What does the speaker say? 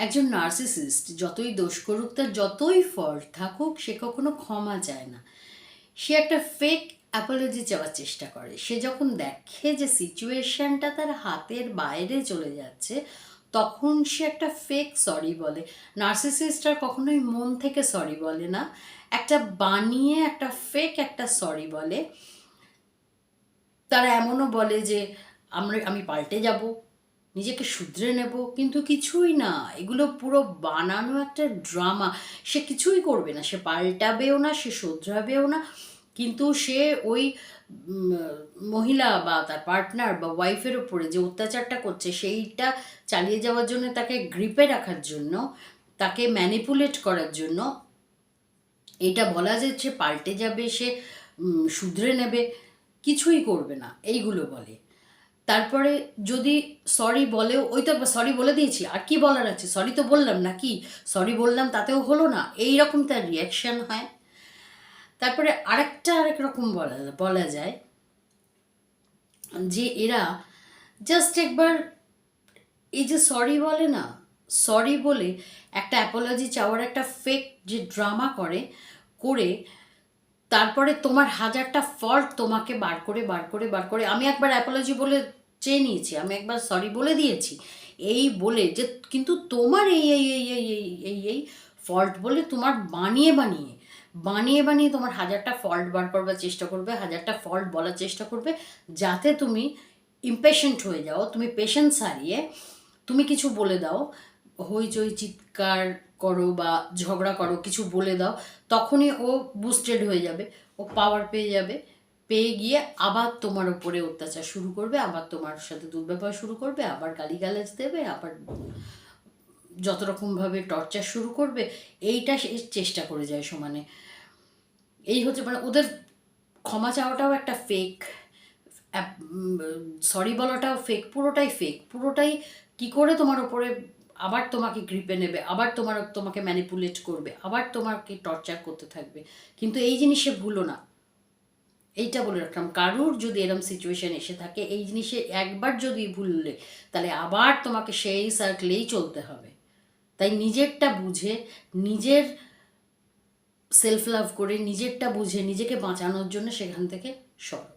একজন নার্সিসিস্ট যতই দোষ করুক, তার যতই ফল্ট থাকুক, সে কখনো ক্ষমা চায় না। সে একটা ফেক অ্যাপোলজি চাওয়ার চেষ্টা করে। সে যখন দেখে যে সিচুয়েশনটা তার হাতের বাইরে চলে যাচ্ছে, তখন সে একটা ফেক সরি বলে। নার্সিসিস্টরা কখনোই মন থেকে সরি বলে না, একটা বানিয়ে একটা ফেক একটা সরি বলে। তারা এমনও বলে যে আমি পাল্টে যাব, নিজেকে শুধরে নেব, কিন্তু কিছুই না। এগুলো পুরো বানানো একটা ড্রামা। সে কিছুই করবে না, সে পাল্টাবেও না, সে শুধরাবেও না। কিন্তু সে ওই মহিলা বা তার পার্টনার বা ওয়াইফের ওপরে যে অত্যাচারটা করছে, সেইটা চালিয়ে যাওয়ার জন্য, তাকে গ্রিপে রাখার জন্য, তাকে ম্যানিপুলেট করার জন্য এটা বলা যে সে পাল্টে যাবে, সে শুধরে নেবে, কিছুই করবে না, এইগুলো বলে। তারপরে যদি সরি বলেও, ওই তো সরি বলে দিয়েছি, আর কি বলার আছে, সরি তো বললাম, না কি সরি বললাম তাতেও হলো না, এই রকম তার রিয়াকশান হয়। তারপরে আরেক রকম বলা যায় যে এরা জাস্ট একবার এই যে সরি বলে না, সরি বলে একটা অ্যাপোলজি চাওয়ার একটা ফেক যে ড্রামা করে তারপরে তোমার হাজারটা ফল্ট তোমাকে বার করে আমি একবার অ্যাপোলজি বলে চেয়ে নিয়েছি, আমি একবার সরি বলে দিয়েছি, এই বলে যে কিন্তু তোমার এই ফল্ট বলে তোমার বানিয়ে তোমার হাজারটা ফল্ট বার করবার চেষ্টা করবে, হাজারটা ফল্ট বলার চেষ্টা করবে, যাতে তুমি ইম্পেশেন্ট হয়ে যাও, তুমি পেশেন্স হারিয়ে তুমি কিছু বলে দাও, হইচই চিৎকার করো বা ঝগড়া করো, কিছু বলে দাও, তখনই ও বুস্টেড হয়ে যাবে, ও পাওয়ার পেয়ে যাবে, পেয়ে গিয়ে আবার তোমার উপরে অত্যাচার শুরু করবে, আবার তোমার সাথে দুর্ব্যবহার শুরু করবে, আবার গালিগালাজ দেবে, আবার যত রকমভাবে টর্চার শুরু করবে। এইটা সে চেষ্টা করে যায় সমানে। এই হচ্ছে মানে ওদের ক্ষমা চাওয়াটাও একটা ফেক, সরি বলাটাও ফেক, পুরোটাই কি করে তোমার ওপরে আবার তোমাকে গ্রিপে নেবে, আবার তোমাকে ম্যানিপুলেট করবে, আবার তোমাকে টর্চার করতে থাকবে। কিন্তু এই জিনিসে ভুলো না, এইটা বলে রাখলাম, কারুর যদি এরম সিচুয়েশন এসে থাকে, এই জিনিসে একবার যদি ভুললে, তাহলে আবার তোমাকে সেই সার্কেলেই চলতে হবে। তাই নিজেরটা বুঝে, নিজের সেলফ লাভ করে, নিজেরটা বুঝে নিজেকে বাঁচানোর জন্য সেখান থেকে সরো।